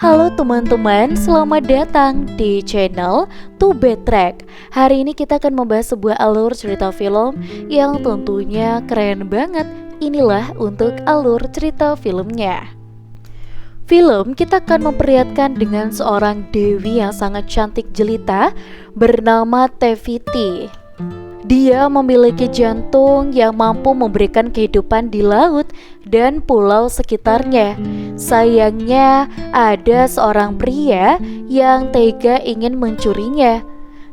Halo teman-teman, selamat datang di channel To Track. Hari ini kita akan membahas sebuah alur cerita film yang tentunya keren banget. Inilah untuk alur cerita filmnya. Film kita akan memperlihatkan dengan seorang dewi yang sangat cantik jelita bernama Teviti. Dia memiliki jantung yang mampu memberikan kehidupan di laut dan pulau sekitarnya. Sayangnya, ada seorang pria yang tega ingin mencurinya.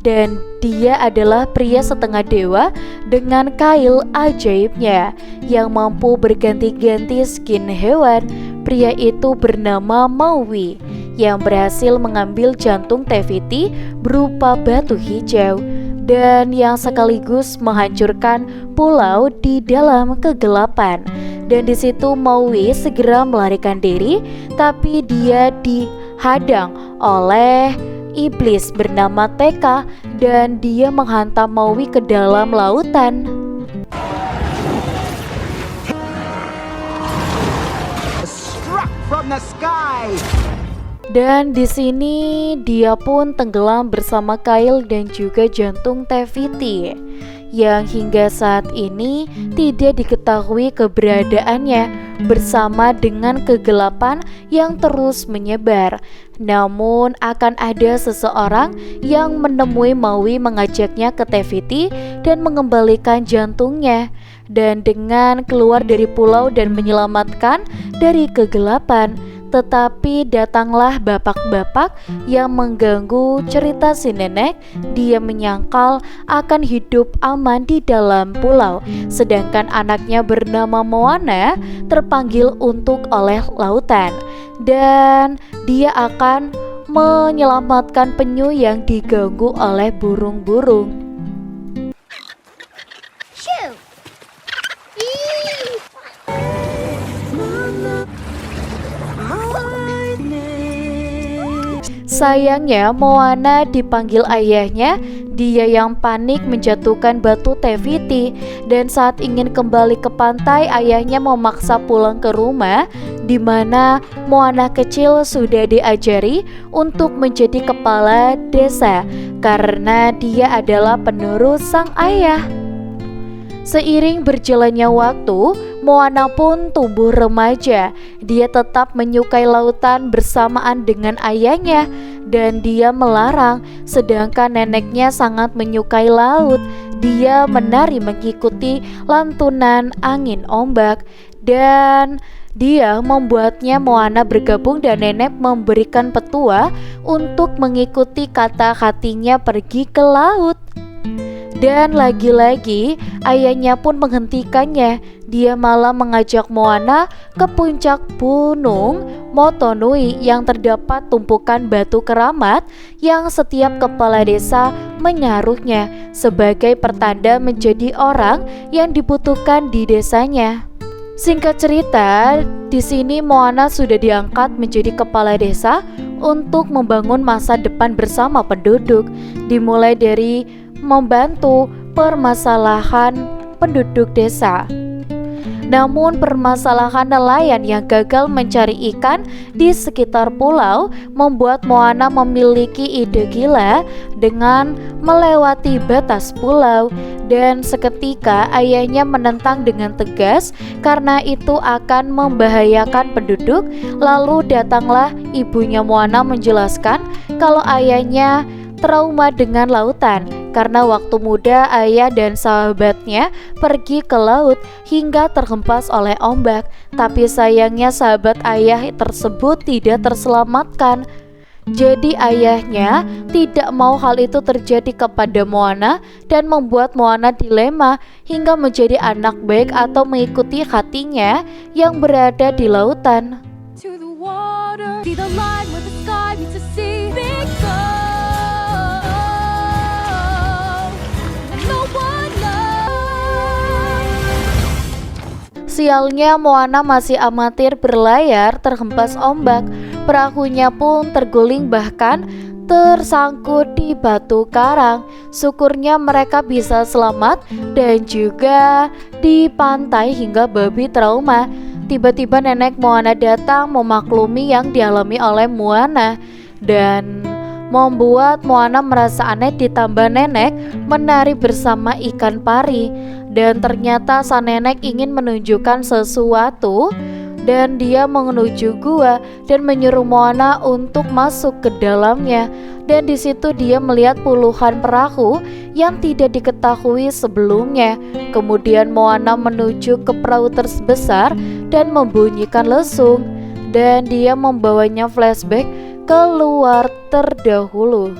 Dan dia adalah pria setengah dewa dengan kail ajaibnya yang mampu berganti-ganti skin hewan. Pria itu bernama Maui yang berhasil mengambil jantung Teviti berupa batu hijau dan yang sekaligus menghancurkan pulau di dalam kegelapan. Dan di situ Maui segera melarikan diri, tapi dia dihadang oleh iblis bernama Teka dan dia menghantam Maui ke dalam lautan. Struck from the sky. Dan di sini dia pun tenggelam bersama kail dan juga jantung Teviti yang hingga saat ini tidak diketahui keberadaannya bersama dengan kegelapan yang terus menyebar. Namun akan ada seseorang yang menemui Maui, mengajaknya ke Teviti dan mengembalikan jantungnya. Dan dengan keluar dari pulau dan menyelamatkan dari kegelapan, tetapi datanglah bapak-bapak yang mengganggu cerita si nenek. Dia menyangkal akan hidup aman di dalam pulau, sedangkan anaknya bernama Moana terpanggil untuk oleh lautan, dan dia akan menyelamatkan penyu yang diganggu oleh burung-burung. Sayangnya Moana dipanggil ayahnya. Dia yang panik menjatuhkan batu Teviti, dan saat ingin kembali ke pantai, ayahnya memaksa pulang ke rumah di mana Moana kecil sudah diajari untuk menjadi kepala desa karena dia adalah penerus sang ayah. Seiring berjalannya waktu, Moana pun tumbuh remaja. Dia tetap menyukai lautan bersamaan dengan ayahnya dan dia melarang, sedangkan neneknya sangat menyukai laut. Dia menari mengikuti lantunan angin ombak dan dia membuatnya Moana bergabung, dan nenek memberikan petua untuk mengikuti kata hatinya pergi ke laut. Dan lagi-lagi ayahnya pun menghentikannya. Dia malah mengajak Moana ke puncak gunung Motonui yang terdapat tumpukan batu keramat yang setiap kepala desa menyaruhnya sebagai pertanda menjadi orang yang dibutuhkan di desanya. Singkat cerita, di sini Moana sudah diangkat menjadi kepala desa untuk membangun masa depan bersama penduduk, dimulai dari membantu permasalahan penduduk desa. Namun permasalahan nelayan yang gagal mencari ikan di sekitar pulau membuat Moana memiliki ide gila dengan melewati batas pulau. Dan seketika ayahnya menentang dengan tegas karena itu akan membahayakan penduduk. Lalu datanglah ibunya Moana menjelaskan kalau ayahnya trauma dengan lautan karena waktu muda ayah dan sahabatnya pergi ke laut hingga terhempas oleh ombak. Tapi sayangnya sahabat ayah tersebut tidak terselamatkan. Jadi ayahnya tidak mau hal itu terjadi kepada Moana dan membuat Moana dilema hingga menjadi anak baik atau mengikuti hatinya yang berada di lautan. To the water, see the line where the sky meets the sea. Big goal. Sialnya Moana masih amatir berlayar terhempas ombak. Perahunya pun terguling bahkan tersangkut di batu karang. Syukurnya mereka bisa selamat dan juga di pantai hingga babi trauma. tiba-tiba nenek Moana datang memaklumi yang dialami oleh Moana dan membuat Moana merasa aneh. Ditambah nenek menari bersama ikan pari dan ternyata sang nenek ingin menunjukkan sesuatu dan dia menuju gua dan menyuruh Moana untuk masuk ke dalamnya. Dan di situ dia melihat puluhan perahu yang tidak diketahui sebelumnya. Kemudian Moana menuju ke perahu terbesar dan membunyikan lesung dan dia membawanya flashback keluar terdahulu.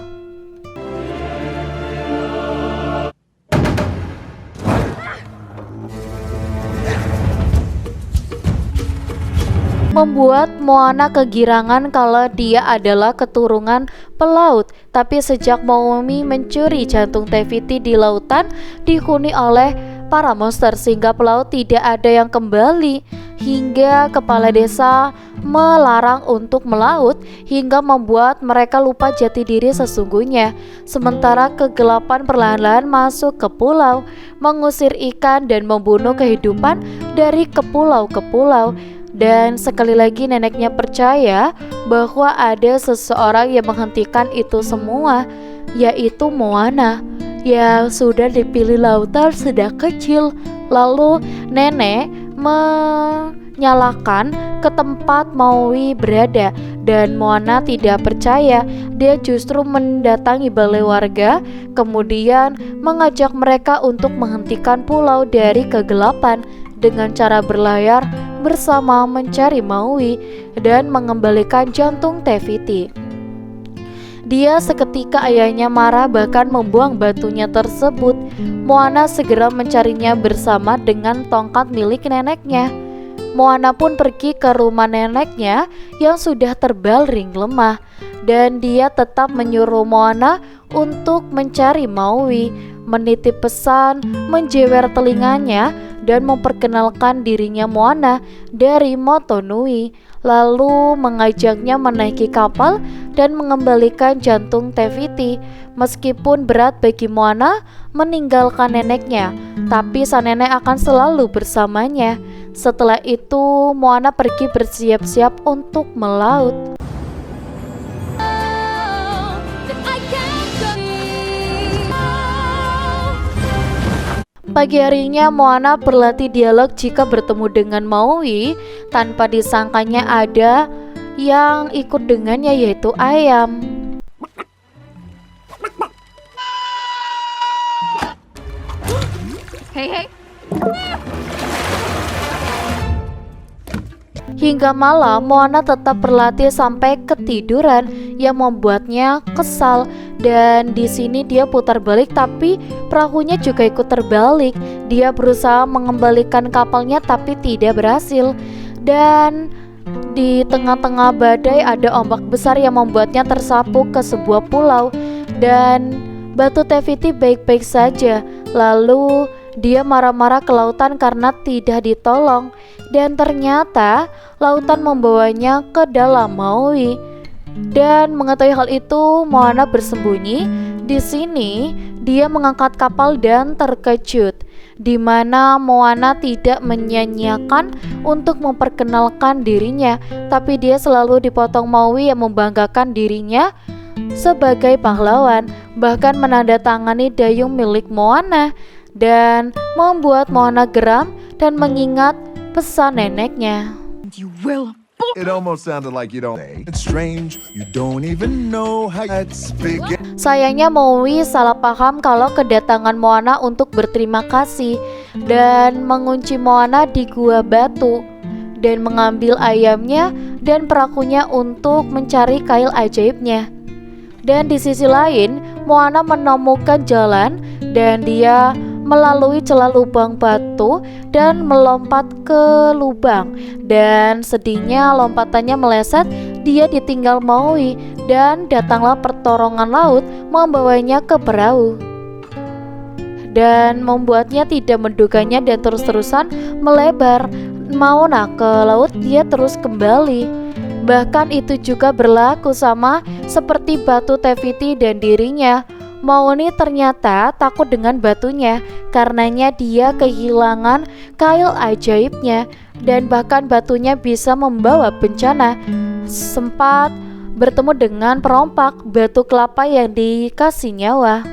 Membuat Moana kegirangan kalau dia adalah keturunan pelaut. Tapi sejak Maui mencuri jantung Te-Fiti di lautan dihuni oleh para monster sehingga pelaut tidak ada yang kembali, hingga kepala desa melarang untuk melaut hingga membuat mereka lupa jati diri sesungguhnya. Sementara kegelapan perlahan-lahan masuk ke pulau, mengusir ikan dan membunuh kehidupan dari ke pulau ke pulau. Dan sekali lagi neneknya percaya bahwa ada seseorang yang menghentikan itu semua, yaitu Moana yang sudah dipilih lautan sejak kecil. Lalu nenek menyalakan ke tempat Maui berada dan Moana tidak percaya. Dia justru mendatangi balai warga, kemudian mengajak mereka untuk menghentikan pulau dari kegelapan dengan cara berlayar bersama mencari Maui dan mengembalikan jantung Te-Fiti. Dia seketika ayahnya marah bahkan membuang batunya tersebut. Moana segera mencarinya bersama dengan tongkat milik neneknya. Moana pun pergi ke rumah neneknya yang sudah terbaring lemah dan dia tetap menyuruh Moana untuk mencari Maui, menitip pesan, menjewer telinganya dan memperkenalkan dirinya Moana dari Motunui, lalu mengajaknya menaiki kapal dan mengembalikan jantung Te-Fiti. Meskipun berat bagi Moana meninggalkan neneknya, tapi sang nenek akan selalu bersamanya. Setelah itu Moana pergi bersiap-siap untuk melaut. Pagi harinya Moana berlatih dialog jika bertemu dengan Maui. Tanpa disangkanya ada yang ikut dengannya, yaitu ayam. Hey. Hingga malam Moana tetap berlatih sampai ketiduran yang membuatnya kesal. Dan di sini dia putar balik tapi perahunya juga ikut terbalik. Dia berusaha mengembalikan kapalnya tapi tidak berhasil. Dan di tengah-tengah badai ada ombak besar yang membuatnya tersapu ke sebuah pulau. Dan batu Te-Fiti baik-baik saja. Lalu dia marah-marah ke lautan karena tidak ditolong. Dan ternyata lautan membawanya ke dalam Maui. Dan mengetahui hal itu, Moana bersembunyi. Di sini dia mengangkat kapal dan terkejut, di mana Moana tidak menyanyiakan untuk memperkenalkan dirinya, tapi dia selalu dipotong Maui yang membanggakan dirinya sebagai pahlawan, bahkan menandatangani dayung milik Moana dan membuat Moana geram dan mengingat pesan neneknya. You will. It almost sounded like you don't say. It's strange, you don't even know how it's begin. Sayangnya Maui salah paham kalau kedatangan Moana untuk berterima kasih dan mengunci Moana di gua batu dan mengambil ayamnya dan perahunya untuk mencari kail ajaibnya. Dan di sisi lain, Moana menemukan jalan dan dia melalui celah lubang batu dan melompat ke lubang. Dan sedihnya lompatannya meleset, dia ditinggal Maui dan datanglah pertolongan laut membawanya ke perahu dan membuatnya tidak menduganya dan terus-terusan melebar. Moana ke laut, dia terus kembali. Bahkan itu juga berlaku sama seperti batu Te-Fiti dan dirinya. Maui ternyata takut dengan batunya, karenanya dia kehilangan kail ajaibnya. dan bahkan batunya bisa membawa bencana. Sempat bertemu dengan perompak batu kelapa yang dikasih nyawa.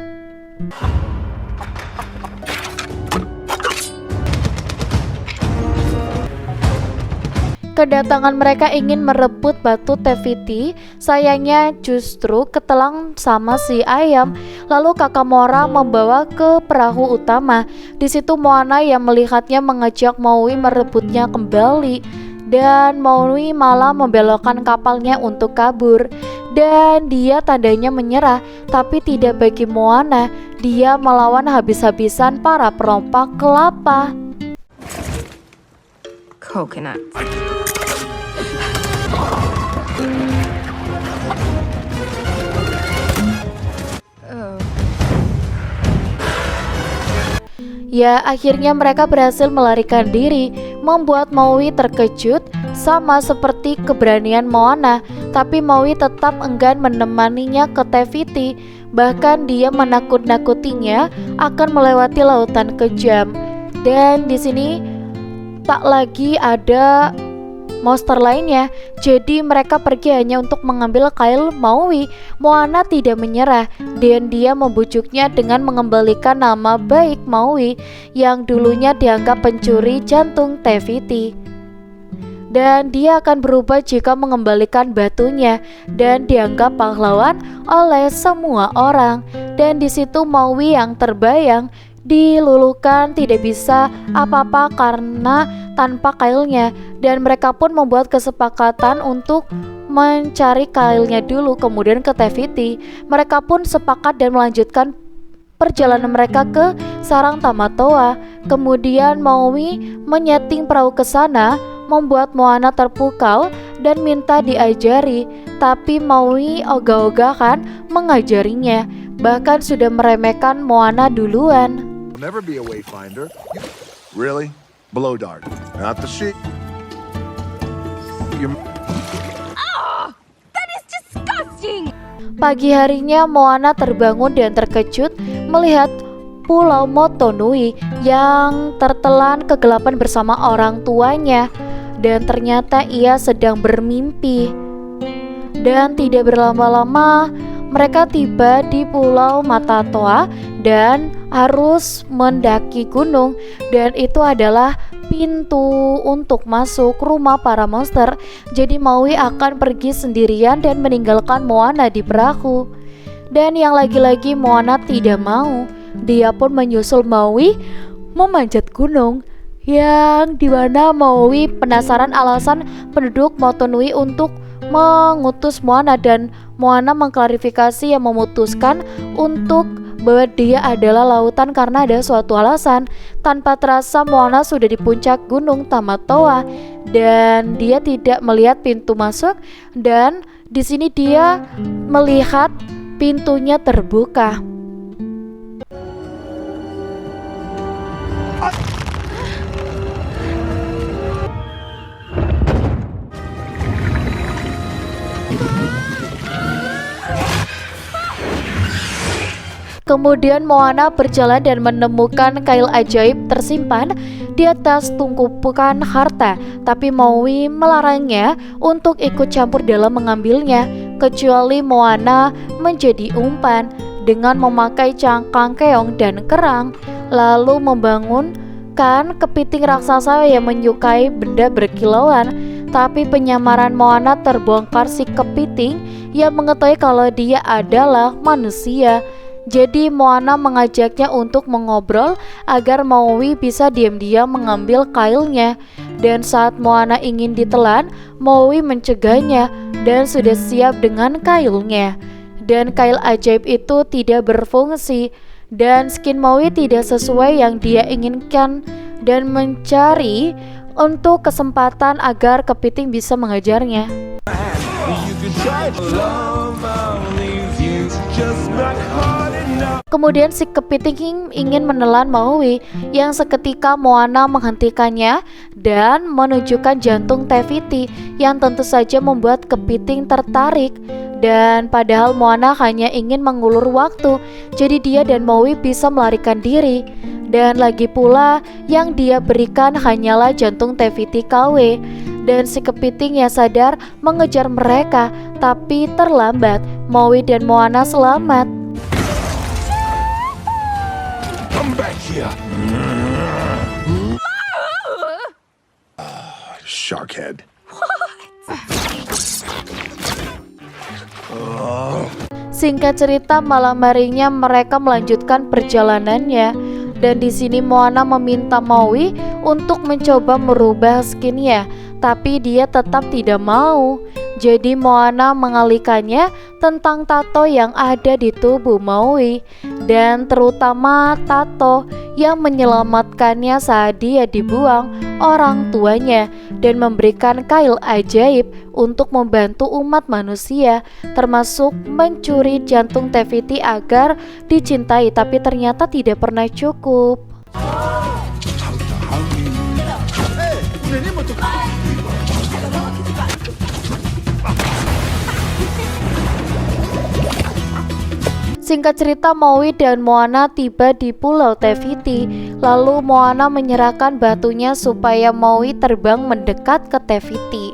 Kedatangan mereka ingin merebut batu Teviti, sayangnya justru ketelang sama si ayam. Lalu kakak Mora membawa ke perahu utama. Di situ Moana yang melihatnya mengajak Maui merebutnya kembali, dan Maui malah membelokkan kapalnya untuk kabur. Dan dia tandanya menyerah, tapi tidak bagi Moana. Dia melawan habis-habisan para perompak kelapa. Coconut. Ya, akhirnya mereka berhasil melarikan diri, membuat Maui terkejut sama seperti keberanian Moana. Tapi Maui tetap enggan menemaninya ke Teviti. Bahkan dia menakut-nakutinya akan melewati lautan kejam. Dan di sini tak lagi ada monster lainnya, jadi mereka pergi hanya untuk mengambil kail Maui. Moana tidak menyerah, dan dia membujuknya dengan mengembalikan nama baik Maui yang dulunya dianggap pencuri jantung Teviti. Dan dia akan berubah jika mengembalikan batunya dan dianggap pahlawan oleh semua orang. Dan di situ Maui yang terbayang dilulukan tidak bisa apa-apa karena tanpa kailnya, dan mereka pun membuat kesepakatan untuk mencari kailnya dulu kemudian ke Teviti. Mereka pun sepakat dan melanjutkan perjalanan mereka ke sarang Tamatoa. Kemudian Maui menyeting perahu ke sana, membuat Moana terpukau dan minta diajari, tapi Maui ogah-ogahan mengajarinya, bahkan sudah meremehkan Moana duluan. Never be a wayfinder. Really? Blow dart. Not the sheep. That is disgusting! Pagi harinya Moana terbangun dan terkejut melihat Pulau Motonui yang tertelan kegelapan bersama orang tuanya. Dan ternyata ia sedang bermimpi. Dan tidak berlama-lama mereka tiba di Pulau Matatoa dan harus mendaki gunung, dan itu adalah pintu untuk masuk rumah para monster. Jadi Maui akan pergi sendirian dan meninggalkan Moana di perahu. Dan yang lagi-lagi Moana tidak mau. Dia pun menyusul Maui memanjat gunung, yang dimana Maui penasaran alasan penduduk Motonui untuk mengutus Moana, dan Moana mengklarifikasi yang memutuskan untuk bahwa dia adalah lautan karena ada suatu alasan. Tanpa terasa Moana sudah di puncak gunung Tamatoa dan dia tidak melihat pintu masuk, dan di sini dia melihat pintunya terbuka. Kemudian Moana berjalan dan menemukan kail ajaib tersimpan di atas tumpukan harta, tapi Maui melarangnya untuk ikut campur dalam mengambilnya, kecuali Moana menjadi umpan dengan memakai cangkang keong dan kerang, lalu membangunkan kepiting raksasa yang menyukai benda berkilauan. Tapi penyamaran Moana terbongkar si kepiting yang mengetahui kalau dia adalah manusia. Jadi Moana mengajaknya untuk mengobrol agar Maui bisa diam-diam mengambil kailnya. Dan saat Moana ingin ditelan, Maui mencegahnya dan sudah siap dengan kailnya. Dan kail ajaib itu tidak berfungsi, dan skin Maui tidak sesuai yang dia inginkan, dan mencari untuk kesempatan agar kepiting bisa mengejarnya. Kemudian si kepiting ingin menelan Maui, yang seketika Moana menghentikannya dan menunjukkan jantung Teviti yang tentu saja membuat kepiting tertarik. Dan padahal Moana hanya ingin mengulur waktu, jadi dia dan Maui bisa melarikan diri. Dan lagi pula yang dia berikan hanyalah jantung Teviti KW. Dan si kepiting yang sadar mengejar mereka, tapi terlambat. Maui dan Moana selamat. Come back here. Sharkhead. Singkat cerita, malam harinya mereka melanjutkan perjalanannya. Dan di sini Moana meminta Maui untuk mencoba merubah skinnya, tapi dia tetap tidak mau. Jadi Moana mengalihkannya tentang tato yang ada di tubuh Maui, dan terutama tato yang menyelamatkannya saat dia dibuang orang tuanya dan memberikan kail ajaib untuk membantu umat manusia, termasuk mencuri jantung Teviti agar dicintai, tapi ternyata tidak pernah cukup. Singkat cerita, Maui dan Moana tiba di Pulau Teviti. Lalu Moana menyerahkan batunya supaya Maui terbang mendekat ke Teviti.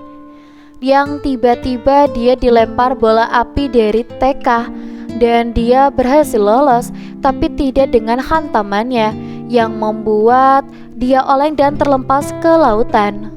Yang tiba-tiba dia dilempar bola api dari Tekka, dan dia berhasil lolos, tapi tidak dengan hantamannya, yang membuat dia oleng dan terlepas ke lautan.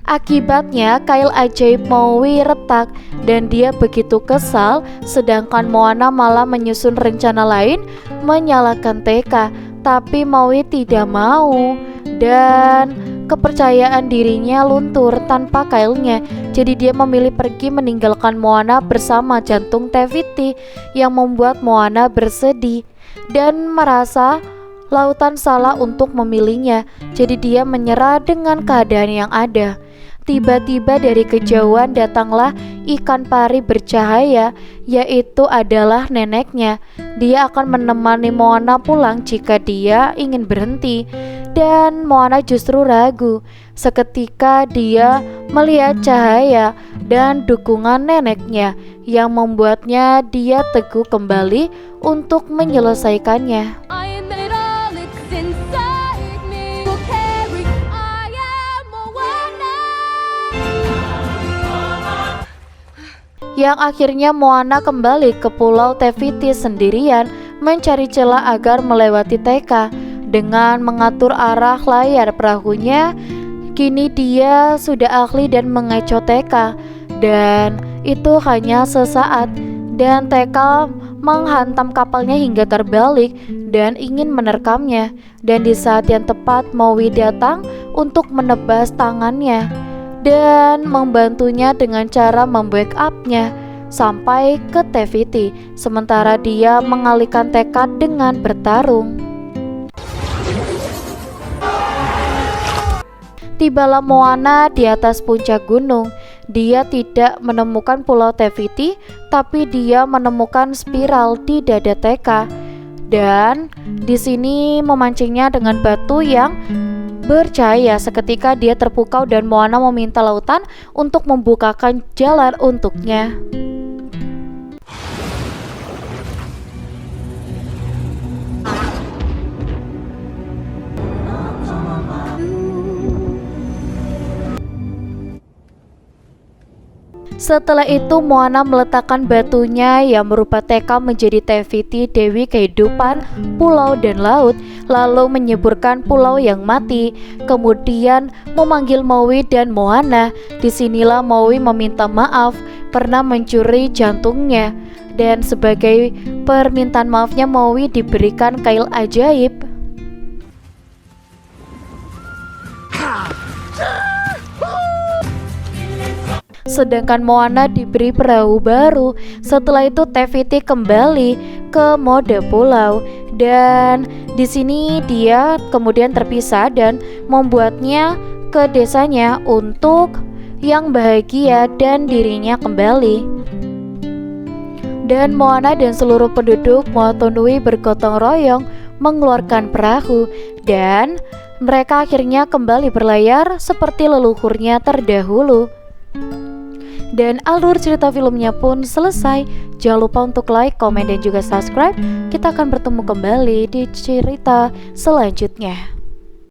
Akibatnya kail ajaib Maui retak dan dia begitu kesal, sedangkan Moana malah menyusun rencana lain menyalahkan Tekka, tapi Maui tidak mau dan kepercayaan dirinya luntur tanpa kailnya. Jadi dia memilih pergi meninggalkan Moana bersama jantung Teviti, yang membuat Moana bersedih dan merasa lautan salah untuk memilihnya. Jadi dia menyerah dengan keadaan yang ada. Tiba-tiba dari kejauhan datanglah ikan pari bercahaya, yaitu adalah neneknya. Dia akan menemani Moana pulang jika dia ingin berhenti. Dan Moana justru ragu. Seketika dia melihat cahaya dan dukungan neneknya, yang membuatnya dia teguh kembali untuk menyelesaikannya. I am it all, it's inside me. Will carry, I am Moana. Yang akhirnya Moana kembali ke Pulau Teviti sendirian, mencari celah agar melewati Tekka. Dengan mengatur arah layar perahunya, kini dia sudah ahli dan mengecoh Tekka. Dan itu hanya sesaat, dan Tekka menghantam kapalnya hingga terbalik dan ingin menerkamnya. Dan di saat yang tepat, Maui datang untuk menebas tangannya dan membantunya dengan cara membackup-nya sampai ke Teviti, sementara dia mengalihkan tekad dengan bertarung. Tibalah Moana di atas puncak gunung. Dia tidak menemukan Pulau Teviti, tapi dia menemukan spiral di dada Tekka. Dan di sini memancingnya dengan batu yang bercahaya. Seketika dia terpukau dan Moana meminta lautan untuk membukakan jalan untuknya. Setelah itu Moana meletakkan batunya yang berupa Tekka menjadi Teviti, dewi kehidupan pulau dan laut, lalu menyeburkan pulau yang mati. Kemudian memanggil Maui dan Moana. Disinilah Maui meminta maaf pernah mencuri jantungnya, dan sebagai permintaan maafnya Maui diberikan kail ajaib. Sedangkan Moana diberi perahu baru. Setelah itu Teviti kembali ke mode pulau, dan di sini dia kemudian terpisah dan membuatnya ke desanya untuk yang bahagia dan dirinya kembali. Dan Moana dan seluruh penduduk Motunui bergotong royong mengeluarkan perahu, dan Mereka akhirnya kembali berlayar seperti leluhurnya terdahulu. Dan alur cerita filmnya pun selesai. Jangan lupa untuk like, komen, dan juga subscribe. Kita akan bertemu kembali di cerita selanjutnya.